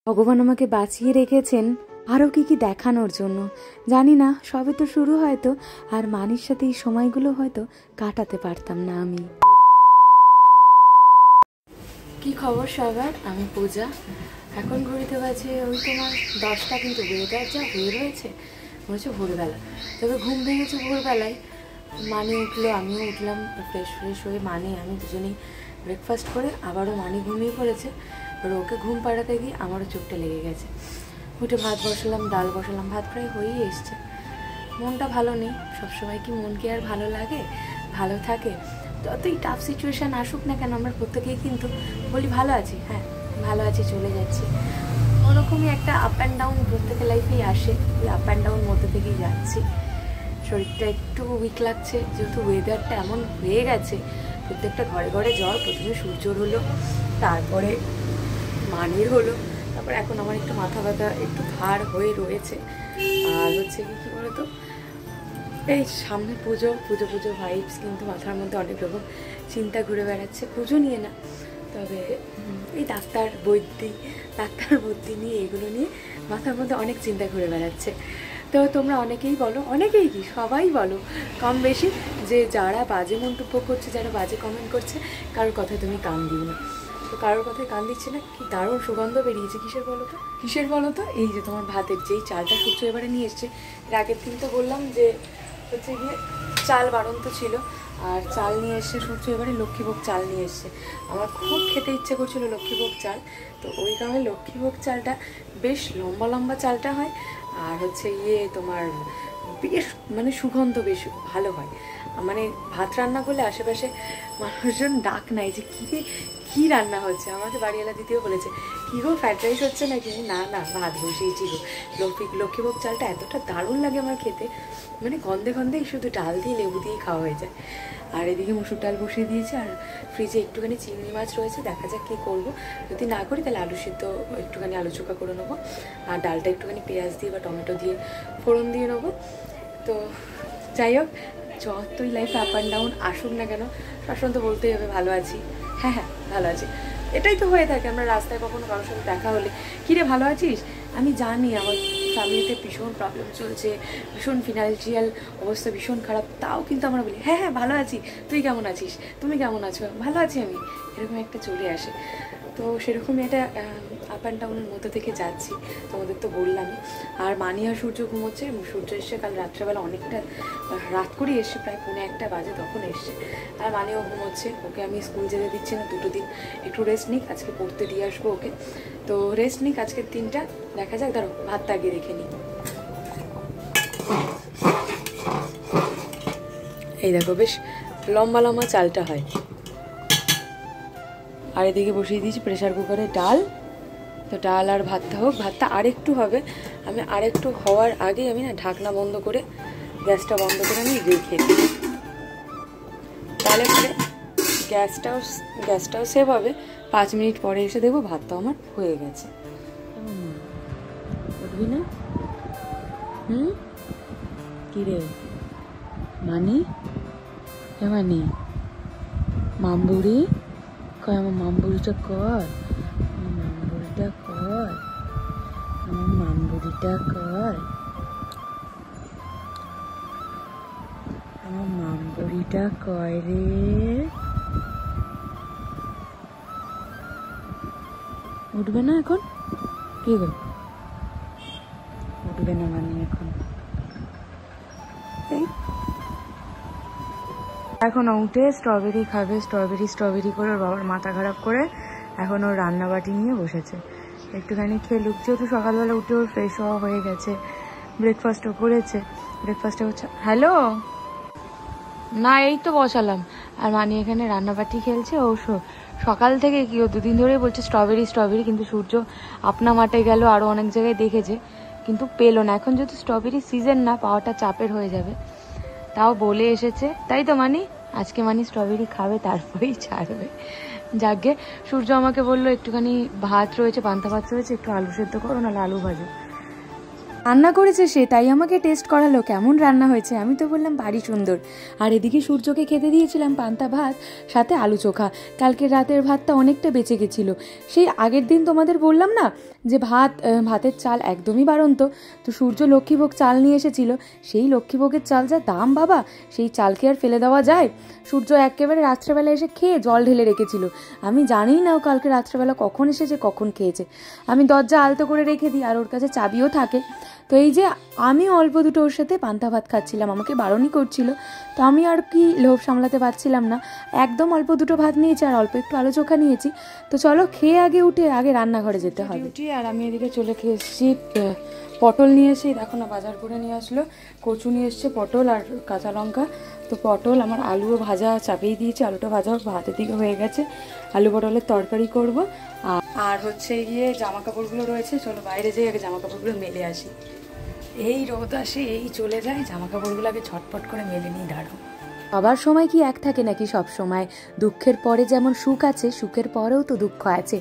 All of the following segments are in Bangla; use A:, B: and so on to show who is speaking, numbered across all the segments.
A: ভগবান আমাকে বাঁচিয়ে রেখেছেন আরও কি দেখানোর জন্য জানি না। সবে তো শুরু হয়তো, আর মানির সাথে এই সময়গুলো হয়তো কাটাতে পারতাম না আমি। কি খবর সবার? আমি পূজা। এখন ঘড়িতে বাজে ওই তোমার 10টা, কিন্তু ওয়েদার যা হয়ে রয়েছে মনে হচ্ছে ভোরবেলা। তবে ঘুম ভেঙেছে ভোরবেলায়, মানে উঠলো, আমিও উঠলাম ফ্রেশ হয়ে। মানে আমি দুজনেই ব্রেকফাস্ট করে আবারও মানে ঘুমিয়ে পড়েছে। এবার ওকে ঘুম পাড়াতে গিয়ে আমারও চোখটা লেগে গেছে। উঠে ভাত বসালাম, ডাল বসালাম, ভাত প্রায় হয়েই এসছে। মনটা ভালো নেই। সবসময় কি মন কি আর ভালো লাগে, ভালো থাকে? যতই টাফ সিচুয়েশান আসুক না কেন, আমরা প্রত্যেকেই কিন্তু বলি ভালো আছি, হ্যাঁ ভালো আছি, চলে যাচ্ছি। ওরকমই একটা আপ অ্যান্ড ডাউন প্রত্যেকের লাইফেই আসে। ওই আপ অ্যান্ড ডাউন মধ্যে থেকেই যাচ্ছি। শরীরটা একটু উইক লাগছে, যেহেতু ওয়েদারটা এমন হয়ে গেছে। প্রত্যেকটা ঘরে ঘরে জ্বর। প্রথমে সূর্যর হলো, তারপরে মানির হলো, তারপর এখন আমার একটু মাথা ব্যথা, একটু ভার হয়ে রয়েছে। আর হচ্ছে কি বলতো, এই সামনে পুজো ভাইবস, কিন্তু মাথার মধ্যে অনেক রকম চিন্তা ঘুরে বেড়াচ্ছে। পুজো নিয়ে না, তবে এই ডাক্তার বুদ্ধি নিয়ে, এগুলো নিয়ে মাথার মধ্যে অনেক চিন্তা ঘুরে বেড়াচ্ছে। তো তোমরা অনেকেই বলো, অনেকেই কি সবাই বলো কম বেশি, যে যারা বাজে মন্তব্য করছে, যারা বাজে কমেন্ট করছে, কারোর কথায় তুমি কান দিও না। তো কারোর কথায় কান দিচ্ছে না, কি দারুণ সুগন্ধ বেরিয়েছে। কিসের বলো তো? এই যে তোমার ভাতের যেই চালটা সূর্য এবারে নিয়ে এসছে। এর আগের দিন তো বললাম যে হচ্ছে গিয়ে চাল বাড়ন্ত ছিল, আর চাল নিয়ে এসছে সূর্য এবারে লক্ষ্মীভোগ চাল নিয়ে এসছে। আমার খুব খেতে ইচ্ছে করছিল লক্ষ্মীভোগ চাল, তো ওই কারণে লক্ষ্মীভোগ চালটা বেশ লম্বা চালটা হয়, আর হচ্ছে তোমার বেশ মানে সুগন্ধ বেশ ভালো হয়। মানে ভাত রান্না করলে আশেপাশে মানুষজন ডাক নাই যে কী রান্না হচ্ছে। আমাকে বাড়িওয়ালা দিদিও বলেছে, কী গো ফ্রাইড রাইস হচ্ছে নাকি? না ভাত বসিয়েছি গো। লক্ষ্মীভোগ চালটা এতটা দারুণ লাগে আমার খেতে, মানে গন্ধেই শুধু ডাল দিয়ে লেবু দিয়ে খাওয়া হয়ে যায়। আর এদিকে মুসুর ডাল বসিয়ে দিয়েছে, আর ফ্রিজে একটুখানি চিংড়ি মাছ রয়েছে। দেখা যাক কী করবো। যদি না করি তাহলে আলু সিদ্ধ, একটুখানি আলু চোখা করে নেবো, আর ডালটা একটুখানি পেঁয়াজ দিয়ে বা টমেটো দিয়ে ফোড়ন দিয়ে নেবো। তো যাই হোক, যতই লাইফে আপ অ্যান্ড ডাউন আসুক না কেন, সবসময় তো বলতেই হবে ভালো আছি। হ্যাঁ ভালো আছি, এটাই তো হয়ে থাকে। আমরা রাস্তায় কখনো কারোর সাথে দেখা হলে, কিরে ভালো আছিস? আমি জানি আমার ফ্যামিলিতে ভীষণ প্রবলেম চলছে, ভীষণ ফিনান্সিয়াল অবস্থা ভীষণ খারাপ, তাও কিন্তু আমরা বলি হ্যাঁ ভালো আছি, তুই কেমন আছিস, তুমি কেমন আছো? ভালো আছি আমি, এরকম একটা চলে আসে। তো সেরকমই একটা আপ অ্যান্ড ডাউনের মধ্যে থেকে যাচ্ছি, তোমাদের তো বললামই। আর মানি আর সূর্য ঘুমোচ্ছে। সূর্য এসছে কাল রাত্রেবেলা, অনেকটা রাত করেই এসছে, প্রায় 1:45 বাজে তখন এসছে। আর মানিও ঘুমোচ্ছে। ওকে আমি স্কুল যেতে দিচ্ছি না, 2 দিন একটু রেস্ট নিক, আজকে পড়তে দিয়ে আসবো ওকে। তো রেস্ট নিক আজকের দিনটা, দেখা যাক। ধরো ভাতটা আগে রেখে নিই। এই দেখো বেশ লম্বা চালটা হয়। আর এদিকে বসিয়ে দিয়েছি প্রেশার কুকারে ডাল। তো ডাল আর ভাতটা হোক, ভাতটা আরেকটু হবে। আমি আরেকটু হওয়ার আগে আমি না ঢাকনা বন্ধ করে, গ্যাসটা বন্ধ করে আমি রেখে দিই, তাহলে পরে গ্যাসটাও সেভ হবে। 5 মিনিট পরে এসে দেখবো ভাতটাও আমার হয়ে গেছে। উঠবি না? কি রে মানি? মানি মামবুড়ি কয়, আমার মামবুড়িটা কর, আমার মামবুড়িটা কর, আমার মামবুড়িটা কয় রে। উঠবে না এখন? কি গো, উঠবে না মানে এখন? এখন উঠে স্ট্রবেরি খাবে, স্ট্রবেরি করে ওর বাবার মাথা খারাপ করে এখন ওর রান্নাবাটি নিয়ে বসেছে। একটুখানি খেলুক, যেহেতু সকালবেলা উঠে ওর ফ্রেশ হওয়া হয়ে গেছে, ব্রেকফাস্টও করেছে। ব্রেকফাস্টে হচ্ছে হ্যালো না, এই তো বসালাম। আর মানি এখানে রান্নাবাটি খেলছে। ও সকাল থেকে কি, ও 2 দিন ধরেই বলছে স্ট্রবেরি, কিন্তু সূর্য আপনা মাঠে গেল, আরও অনেক জায়গায় দেখেছে, কিন্তু পেলো না। এখন যেহেতু স্ট্রবেরি সিজন না, পাওয়াটা চাপের হয়ে যাবে, তাও বলে এসেছে। তাই তো মানি, আজকে মানি স্ট্রবেরি খাবে, তারপরেই ছাড়বে। যাকে সূর্য আমাকে বললো একটুখানি ভাত রয়েছে, পান্তা ভাত রয়েছে, একটু আলু সেদ্ধ করো, নাহলে আলু ভাজো। রান্না করেছে সে, তাই আমাকে টেস্ট করালো কেমন রান্না হয়েছে। আমি তো বললাম ভারী সুন্দর। আর এদিকে সূর্যকে খেতে দিয়েছিলাম পান্তা ভাত সাথে আলু চোখা। কালকের রাতের ভাতটা অনেকটা বেঁচে গেছিলো। সেই আগের দিন তোমাদের বললাম না যে ভাতের চাল একদমই বাড়ন্ত। তো সূর্য লক্ষ্মীভোগ চাল নিয়ে এসেছিল, সেই লক্ষ্মীভোগের চাল যা দাম বাবা, সেই চালকে আর ফেলে দেওয়া যায়? সূর্য একেবারে রাত্রেবেলা এসে খেয়ে জল ঢেলে রেখেছিল। আমি জানিই না ও কালকে রাত্রেবেলা কখন এসেছে কখন খেয়েছে। আমি দরজা আলতো করে রেখে দিই, আর ওর কাছে চাবিও থাকে। তো এই যে আমি অল্প দুটো ওর সাথে পান্তা ভাত খাচ্ছিলাম, আমাকে বারণই করছিল, তো আমি আর কি লোভ সামলাতে পারছিলাম না, একদম অল্প দুটো ভাত নিয়েছি আর অল্প একটু আলু চোখা নিয়েছি। তো চলো খেয়ে উঠে আগে রান্নাঘরে যেতে হবে। আর আমি এদিকে চলে এসেছি, পটল নিয়ে এসে দেখো না বাজার করে নিয়ে আসলো, কচু নিয়ে এসছে, পটল আর কাঁচা লঙ্কা। তো পটল আমার আলুও ভাজা চাপিয়ে দিয়েছি, আলুটা ভাজা ভাতের দিকে হয়ে গেছে, আলু পটলের তরকারি করব। আর হচ্ছে গিয়ে জামা কাপড়গুলো রয়েছে, চলো বাইরে যেয়ে আগে জামা কাপড়গুলো মেলে আসি। এই রোদ আসে এই চলে যায়, জামা কাপড়গুলো আগে ছটপট করে মেলে নিয়ে দাঁড়াও। সবার সময় কি এক থাকে নাকি? সব সময় দুঃখের পরে যেমন সুখ আছে, সুখের পরেও তো দুঃখ আছে।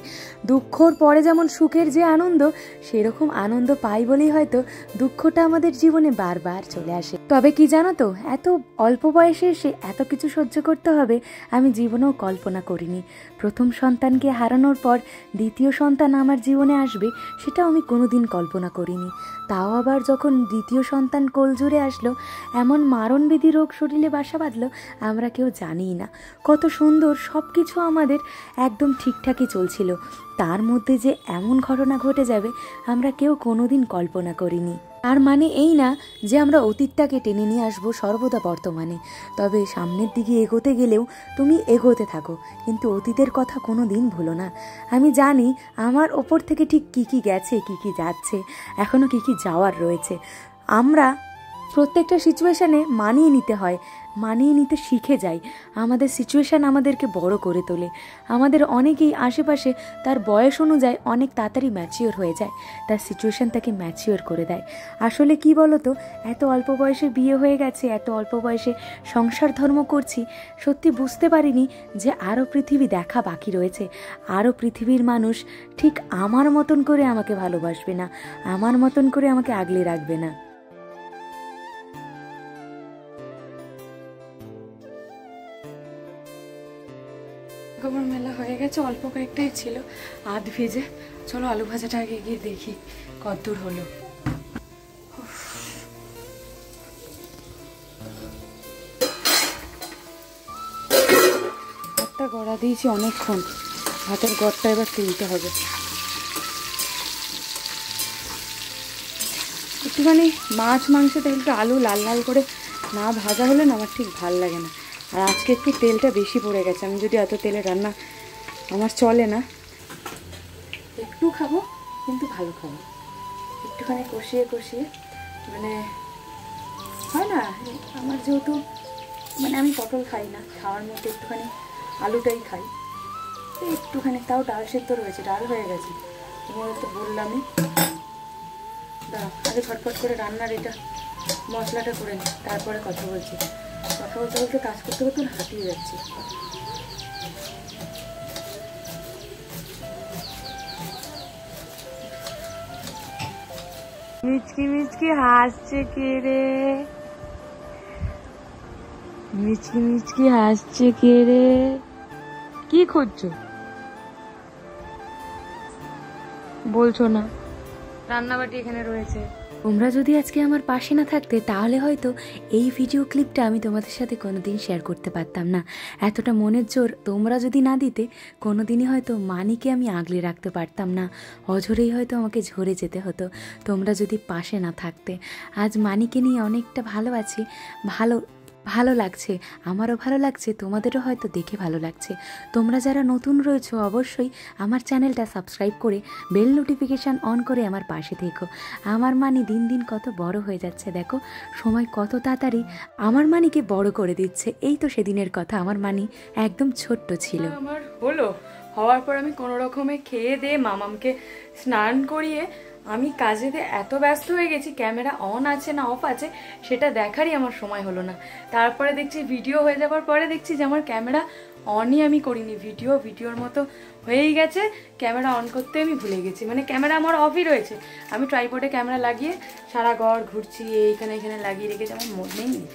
A: দুঃখর পরে যেমন সুখের যে আনন্দ, সেরকম আনন্দ পাই বলেই হয়তো দুঃখটা আমাদের জীবনে বারবার চলে আসে। তবে কি জানো তো, এত অল্প বয়সে এসে এত কিছু সহ্য করতে হবে আমি জীবনেও কল্পনা করিনি। প্রথম সন্তানকে হারানোর পর দ্বিতীয় সন্তান আমার জীবনে আসবে, সেটাও আমি কোনোদিন কল্পনা করিনি। তাও আবার যখন দ্বিতীয় সন্তান কোলজুড়ে আসলো, এমন মারণবেদী রোগ শরীরে বাসা বাঁধলো, আমরা কেউ জানিই না। কত সুন্দর সব কিছু আমাদের একদম ঠিকঠাকই চলছিল, তার মধ্যে যে এমন ঘটনা ঘটে যাবে আমরা কেউ কোনোদিন কল্পনা করিনি। তার মানে এই না যে আমরা অতীতটাকে টেনে নিয়ে আসবো সর্বদা বর্তমানে। তবে সামনের দিকে এগোতে গেলেও তুমি এগোতে থাকো, কিন্তু অতীতের কথা কোনো দিন ভুলো না। আমি জানি আমার ওপর থেকে ঠিক কী কী গেছে, কী কী যাচ্ছে, এখনও কী কী যাওয়ার রয়েছে। আমরা প্রত্যেকটা সিচুয়েশানে মানিয়ে নিতে হয়, মানিয়ে নিতে শিখে যাই। আমাদের সিচুয়েশান আমাদেরকে বড় করে তোলে। আমাদের অনেকেই আশেপাশে তার বয়স অনুযায়ী অনেক তাড়াতাড়ি ম্যাচিওর হয়ে যায়, তার সিচুয়েশান তাকে ম্যাচিওর করে দেয়। আসলে কি বলো তো, এত অল্প বয়সে বিয়ে হয়ে গেছে, এত অল্প বয়সে সংসার ধর্ম করছি, সত্যি বুঝতে পারিনি যে আরও পৃথিবী দেখা বাকি রয়েছে। আরও পৃথিবীর মানুষ ঠিক আমার মতন করে আমাকে ভালোবাসবে না, আমার মতন করে আমাকে আগলে রাখবে না। কাপড় মেলা হয়ে গেছে, অল্প কয়েকটাই ছিল আধ ভেজে। চলো আলু ভাজাটা আগে গিয়ে দেখি কতদূর হলো। ভাতটা গড়া দিয়েছি অনেকক্ষণ, ভাতের গড়টা এবার তুলতে হবে। একটুখানি মাছ মাংসটা একটু আলু লাল লাল করে না ভাজা হলে না আমার ঠিক ভাল লাগে না। আর আজকে একটু তেলটা বেশি পড়ে গেছে, আমি যদি এত তেলে রান্না আমার চলে না। একটু খাবো কিন্তু ভালো খাবো, একটুখানি কষিয়ে কষিয়ে, মানে হয় না আমার যেহেতু মানে আমি পটল খাই না, খাওয়ার মধ্যে একটুখানি আলুটাই খাই, একটুখানি তাও ডাল সেদ্ধ রয়েছে, ডাল হয়ে গেছে তোমাদের তো বললামই। আগে ফটফট করে রান্নার এটা মশলাটা করে নিই, তারপরে কথা বলছি। কথা বলতে বলতে কাজ করতে করতে হাঁপিয়ে যাচ্ছি। মিচকি মিচকি হাসছে কে রে? মিচকি মিচকি হাসছে কে রে? কি করছো? বলছো না? রান্নাবাটি এখানে রয়েছে। তোমরা যদি আজকে আমার পাশে না থাকতে তাহলে হয়তো এই ভিডিও ক্লিপটা আমি তোমাদের সাথে কোনোদিন শেয়ার করতে পারতাম না। এতটা মনের জোর তোমরা যদি না দিতে কোনোদিনই হয়তো মানিকে আমি আগলে রাখতে পারতাম না, অঝরেই হয়তো আমাকে ঝরে যেতে হতো তোমরা যদি পাশে না থাকতে। আজ মানিকে নিয়ে অনেকটা ভালো আছি, ভালো লাগছে, আমারও ভালো লাগছে, তোমাদেরও হয়তো দেখে ভালো লাগছে। তোমরা যারা নতুন রয়েছো অবশ্যই আমার চ্যানেলটা সাবস্ক্রাইব করে বেল নোটিফিকেশান অন করে আমার পাশে থেকো। আমার মানি দিন দিন কত বড় হয়ে যাচ্ছে, দেখো সময় কত তাড়াতাড়ি আমার মানিকে বড় করে দিচ্ছে। এই তো সেদিনের কথা, আমার মানি একদম ছোট্ট ছিল। আমার হওয়ার পর আমি কোনো রকমে খেয়ে দিয়ে মামামকে স্নান করিয়ে আমি কাজেতে এত ব্যস্ত হয়ে গেছি, ক্যামেরা অন আছে না অফ আছে সেটা দেখারই আমার সময় হলো না। তারপরে দেখছি ভিডিও হয়ে যাওয়ার পরে দেখছি যে আমার ক্যামেরা অনই আমি করিনি, ভিডিওর মতো হয়েই গেছে, ক্যামেরা অন করতে আমি ভুলে গেছি। মানে ক্যামেরা আমার অফই রয়েছে, আমি ট্রাইপডে ক্যামেরা লাগিয়ে সারা ঘর ঘুরছি, এখানে লাগিয়ে রেখেছি, আমার মনেই নেই।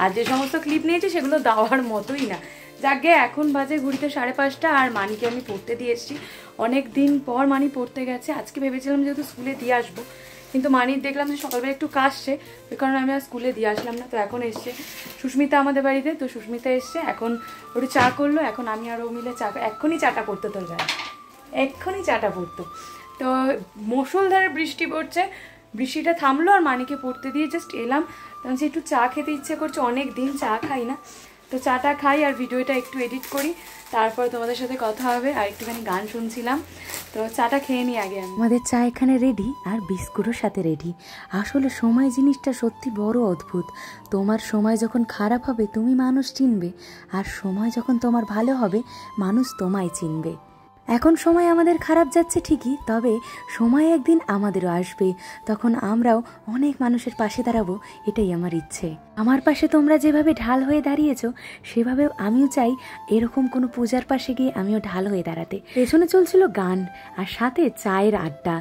A: আর যে সমস্ত ক্লিপ নিয়েছি সেগুলো দেওয়ার মতোই না। যাকে এখন বাজে ঘুরিতে 5:30, আর মানিকে আমি পড়তে দিয়ে এসেছি
B: অনেক দিন পর মানি পড়তে গেছে। আজকে ভেবেছিলাম যেহেতু স্কুলে দিয়ে আসবো, কিন্তু মানির দেখলাম যে সকালবেলা একটু কাশছে, ওই কারণে আমি আর স্কুলে দিয়ে আসলাম না। তো এখন এসছে সুস্মিতা আমাদের বাড়িতে, তো সুস্মিতা এসছে, এখন একটু চা করলো, এখন আমি আর ও মিলে চা, এক্ষুনি চাটা পড়তো তোর গায়ে, এক্ষুনি চাটা পড়তো। তো মুষলধারে বৃষ্টি পড়ছে, বৃষ্টিটা থামলো আর মানিকে পড়তে দিয়ে জাস্ট এলাম। তখন যে একটু চা খেতে ইচ্ছে করছে, অনেক দিন চা খাই না, তো চাটা খাই আর ভিডিওটা একটু এডিট করি, তারপর তোমাদের সাথে কথা হবে। আর একটুখানি গান শুনছিলাম, তো চাটা খেয়ে নিই আগে আমি।
C: আমাদের চা এখানে রেডি আর বিস্কুটও সাথে রেডি। আসলে সময় জিনিসটা সত্যি বড় অদ্ভুত। তোমার সময় যখন খারাপ হবে তুমি মানুষ চিনবে, আর সময় যখন তোমার ভালো হবে মানুষ তোমায় চিনবে। এখন সময় আমাদের খারাপ যাচ্ছে ঠিকই, তবে সময় একদিন আমাদেরও আসবে, তখন আমরাও অনেক মানুষের পাশে দাঁড়াবো, এটাই আমার ইচ্ছে। আমার পাশে তোমরা যেভাবে ঢাল হয়ে দাঁড়িয়েছো, সেভাবে আমিও চাই এরকম কোনো পূজার পাশে গিয়ে আমিও ঢাল হয়ে দাঁড়াতে। পেছনে চলছিল গান আর সাথে চায়ের আড্ডা।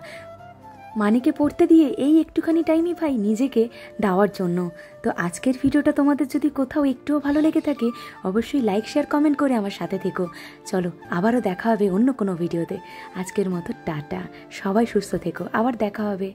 C: মানিকে পড়তে দিয়ে এই একটুখানি টাইমই পাই নিজেকে দেওয়ার জন্য। তো আজকের ভিডিওটা তোমাদের যদি কোথাও একটুও ভালো লেগে থাকে, অবশ্যই লাইক শেয়ার কমেন্ট করে আমার সাথে থেকো। চলো আবারও দেখা হবে অন্য কোনো ভিডিওতে। আজকের মতো টাটা, সবাই সুস্থ থেকো, আবার দেখা হবে।